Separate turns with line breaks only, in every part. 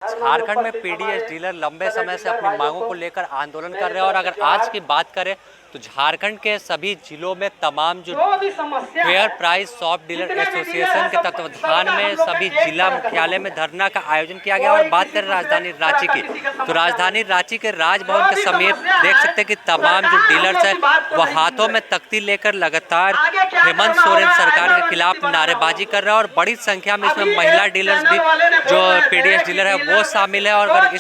झारखंड में PDS dealer लंबे समय से अपनी मांगों को लेकर आंदोलन कर रहे हैं और अगर आज की बात करें तो झारखंड के सभी जिलों में तमाम जो fair price shop dealer association के तत्वाधान में सभी जिला मुख्यालय में धरना का आयोजन किया गया। और बात करें राजधानी रांची की तो राजधानी रांची के राजभवन के समीप देख सकते हैं कि तमाम जो डीलर्स हैं वह हाथों में तख्ती लेकर लगातार हेमंत सोरेन सरकार के खिलाफ नारेबाजी कर रहे हैं और बड़ी संख्या में इसमें महिला डीलर्स भी जो पीडीएस डीलर है वो शामिल है। और अगर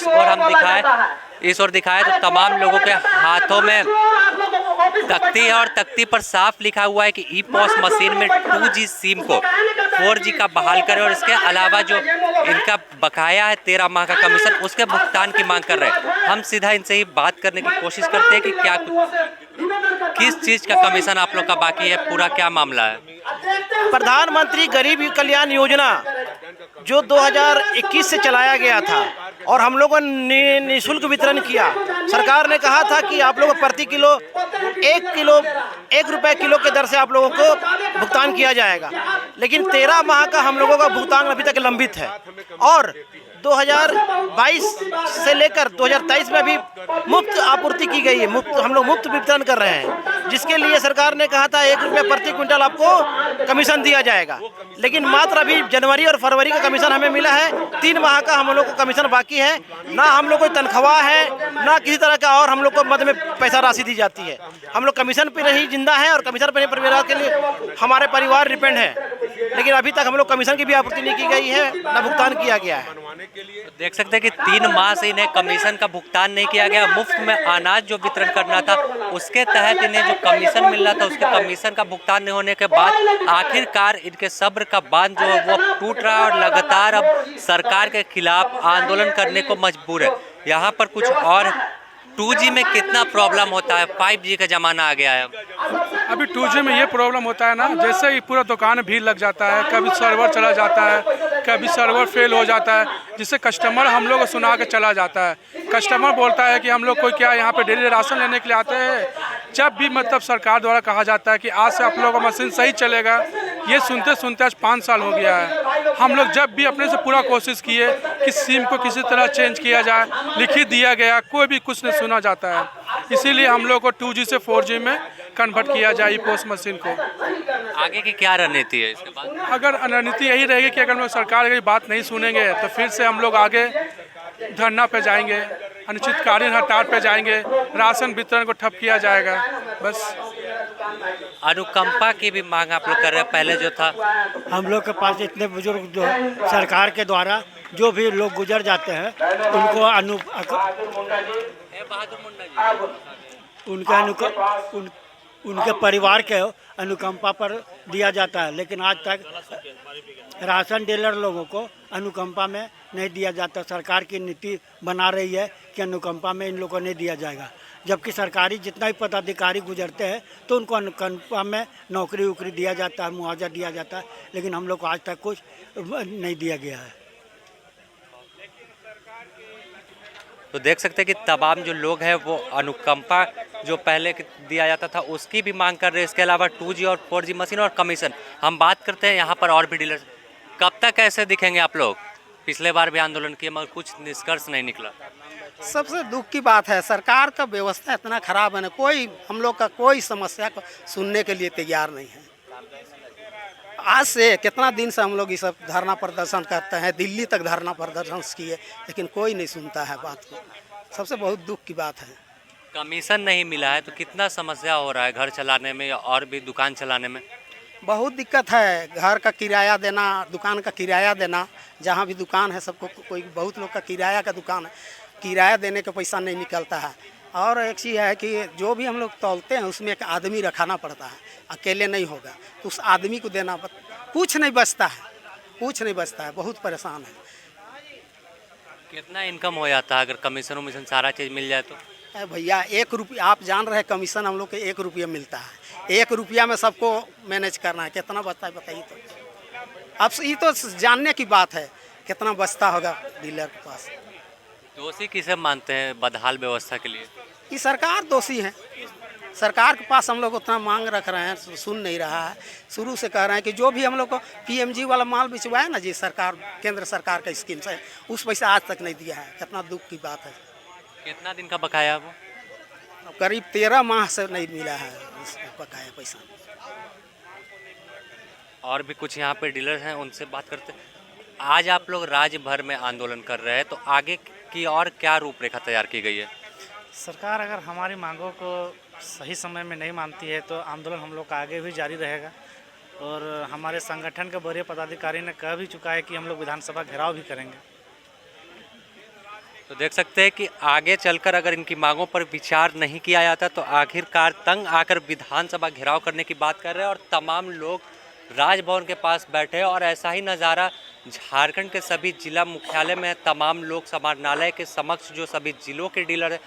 इस ओर दिखाएं तो तमाम लोगों के हाथों में तख्ती है और तख्ती पर साफ लिखा हुआ है कि ई पॉस मशीन में 2G सिम को 4G का बहाल करें और इसके अलावा जो इनका बकाया है 13 माह का कमीशन उसके भुगतान की मांग कर रहे हैं। हम सीधा इनसे ही बात करने की कोशिश करते हैं कि क्या किस चीज़ का कमीशन आप लोग का बाकी है, पूरा क्या मामला है।
प्रधानमंत्री गरीब कल्याण योजना जो 2021 से चलाया गया था और हम लोगों ने निःशुल्क वितरण किया। सरकार ने कहा था कि आप लोगों को प्रति किलो 1 रुपये किलो के दर से आप लोगों को भुगतान किया जाएगा, लेकिन 13 माह का हम लोगों का भुगतान अभी तक लंबित है और 2022 से लेकर 2023 में भी मुफ्त आपूर्ति की गई है। हम लोग मुफ्त वितरण कर रहे हैं, जिसके लिए सरकार ने कहा था 1 रुपये प्रति क्विंटल आपको कमीशन दिया जाएगा, लेकिन मात्र अभी जनवरी और फरवरी का कमीशन हमें मिला है। 3 माह का हम लोग को कमीशन बाकी है। ना हम लोग को तनख्वाह है ना किसी तरह का और हम लोग को मद में पैसा राशि दी जाती है। हम लोग कमीशन पर ही जिंदा है और कमीशन पर परिवार के लिए हमारे परिवार डिपेंड है, लेकिन अभी तक हम लोग कमीशन की भी आपूर्ति नहीं की गई है, ना भुगतान किया गया है।
तो देख सकते हैं कि 3 माह से इन्हें कमीशन का भुगतान नहीं किया गया। मुफ्त में अनाज जो वितरण करना था उसके तहत इन्हें जो कमीशन मिल रहा था उसके कमीशन का भुगतान नहीं होने के बाद आखिरकार इनके सब्र का बांध जो है वो टूट रहा है और लगातार अब सरकार के खिलाफ आंदोलन करने को मजबूर है। यहाँ पर कुछ और 2G में कितना प्रॉब्लम होता है, 5G का ज़माना आ गया है।
अभी 2G में ये प्रॉब्लम होता है ना, जैसे ही पूरा दुकान में भीड़ लग जाता है, कभी सर्वर चला जाता है, कभी सर्वर फेल हो जाता है, जिससे कस्टमर हम लोग को सुना के चला जाता है। कस्टमर बोलता है कि हम लोग कोई क्या यहाँ पे डेली राशन लेने के लिए आते हैं। जब भी मतलब सरकार द्वारा कहा जाता है कि आज से आप लोगों का मशीन सही चलेगा, ये सुनते सुनते आज 5 साल हो गया है। हम लोग जब भी अपने से पूरा कोशिश किए कि सिम को किसी तरह चेंज किया जाए, लिखित दिया गया, कोई भी कुछ नहीं सुना जाता है। इसीलिए हम लोग को 2G से 4G में कन्वर्ट किया जाए पोस्ट मशीन को।
आगे की क्या रणनीति है इसके बाद?
अगर रणनीति यही रहेगी कि अगर हम लोग सरकार की बात नहीं सुनेंगे तो फिर से हम लोग आगे धरना पे जाएंगे, अनिश्चितकालीन हड़ताल पे जाएंगे, राशन वितरण को ठप किया जाएगा। बस
अनुकंपा की भी मांग आप लोग कर रहे हैं। पहले जो था
हम लोग के पास इतने बुजुर्ग जो सरकार के द्वारा जो भी लोग गुजर जाते हैं उनके परिवार के अनुकंपा पर दिया जाता है, लेकिन आज तक राशन डीलर लोगों को अनुकंपा में नहीं दिया जाता। सरकार की नीति बना रही है कि अनुकंपा में इन लोगों को नहीं दिया जाएगा, जबकि सरकारी जितना भी पदाधिकारी गुजरते हैं तो उनको अनुकंपा में नौकरी वोकरी दिया जाता है, मुआवजा दिया जाता है, लेकिन हम लोग को आज तक कुछ नहीं दिया गया है।
तो देख सकते हैं कि तमाम जो लोग हैं वो अनुकंपा जो पहले दिया जाता था उसकी भी मांग कर रहे हैं। इसके अलावा 2G और 4G मशीन और कमीशन। हम बात करते हैं यहाँ पर और भी डीलर। कब तक ऐसे दिखेंगे आप लोग? पिछले बार भी आंदोलन किए मगर कुछ निष्कर्ष नहीं निकला।
सबसे दुख की बात है सरकार का व्यवस्था इतना खराब है ना, कोई हम लोग का कोई समस्या को सुनने के लिए तैयार नहीं है। आज से कितना दिन से हम लोग ये सब धरना प्रदर्शन करते हैं, दिल्ली तक धरना प्रदर्शन किए, लेकिन कोई नहीं सुनता है बात को। सबसे बहुत दुख की बात है।
कमीशन नहीं मिला है तो कितना समस्या हो रहा है घर चलाने में या और भी दुकान चलाने में?
बहुत दिक्कत है। घर का किराया देना, दुकान का किराया देना, जहाँ भी दुकान है सबको कोई बहुत लोग का किराया का दुकान है, किराया देने का पैसा नहीं निकलता है। और एक चीज़ है कि जो भी हम लोग तौलते हैं उसमें एक आदमी रखाना पड़ता है, अकेले नहीं होगा तो उस आदमी को देना कुछ नहीं बचता है, बहुत परेशान है।
कितना इनकम हो जाता है अगर कमीशन वमीशन सारा चीज़ मिल जाए तो?
भैया 1 रुपया, आप जान रहे हैं कमीशन हम लोग के 1 रुपया मिलता है। 1 रुपया में सबको मैनेज करना है, कितना बचता है बताइए तो। अब ये तो जानने की बात है कितना बचता होगा डीलर के पास।
दोषी किसे मानते हैं बदहाल व्यवस्था के लिए?
ये सरकार दोषी है। सरकार के पास हम लोग उतना मांग रख रहे हैं, सुन नहीं रहा है। शुरू से कह रहे हैं कि जो भी हम लोग को पीएमजी वाला माल बिचवाया ना जी, सरकार केंद्र सरकार का स्कीम से, उस पैसा आज तक नहीं दिया है। कितना दुख की बात है।
कितना दिन का बकाया वो?
करीब 13 माह से नहीं मिला है बकाया पैसा।
और भी कुछ यहाँ पे डीलर हैं, उनसे बात करते हैं। आज आप लोग राज्य भर में आंदोलन कर रहे हैं, तो आगे की और क्या रूपरेखा तैयार की गई है?
सरकार अगर हमारी मांगों को सही समय में नहीं मानती है तो आंदोलन हम लोग का आगे भी जारी रहेगा। और हमारे संगठन के वरीय पदाधिकारी ने कह भी चुका है कि हम लोग विधानसभा घेराव भी करेंगे।
तो देख सकते हैं कि आगे चलकर अगर इनकी मांगों पर विचार नहीं किया जाता तो आखिरकार तंग आकर विधानसभा घेराव करने की बात कर रहे हैं। और तमाम लोग राजभवन के पास बैठे हैं और ऐसा ही नज़ारा झारखंड के सभी जिला मुख्यालय में तमाम लोक समाहरणालय के समक्ष जो सभी जिलों के डीलर हैं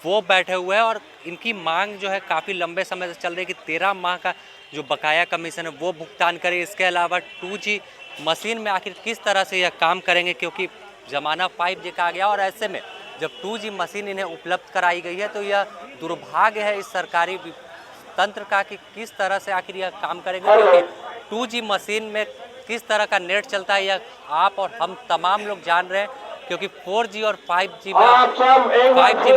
वो बैठे हुए हैं। और इनकी मांग जो है काफ़ी लंबे समय से चल रही है कि 13 माह का जो बकाया कमीशन है वो भुगतान करे। इसके अलावा 2G मशीन में आखिर किस तरह से यह काम करेंगे, क्योंकि ज़माना 5G का आ गया। और ऐसे में जब 2G मशीन इन्हें उपलब्ध कराई गई है तो यह दुर्भाग्य है इस सरकारी तंत्र का कि किस तरह से आखिर यह काम करेंगे, क्योंकि 2G मशीन में किस तरह का नेट चलता है यह आप और हम तमाम लोग जान रहे हैं, क्योंकि 4G और 5G में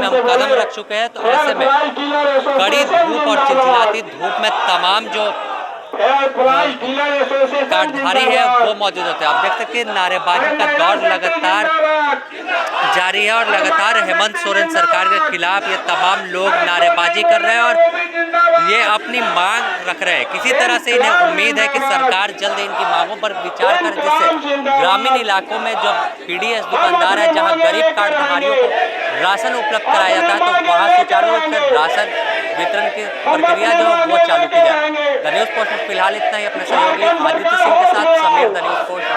हम कदम रख चुके हैं। तो ऐसे में कड़ी धूप और चिलचिलाती धूप में तमाम जो कार्डधारी है वो मौजूद होते हैं। आप देख सकते हैं नारेबाजी का दौर लगातार जारी है और लगातार हेमंत सोरेन सरकार के खिलाफ ये तमाम लोग नारेबाजी कर रहे हैं और ये अपनी मांग रख रहे हैं। किसी तरह से इन्हें उम्मीद है कि सरकार जल्द इनकी मांगों पर विचार करे, जिससे ग्रामीण इलाकों में जो PDS दुकानदार है, जहां गरीब कार्डधारियों को राशन उपलब्ध कराया जाता है, तो वहाँ सुचारू रूप से राशन वितरण की प्रक्रिया जो वो चालू की जाए। द न्यूज़ पोस्ट में फिलहाल इतना ही। अपने सहयोगी आदित्य सिंह के साथ समीर, द न्यूज़ पोस्ट।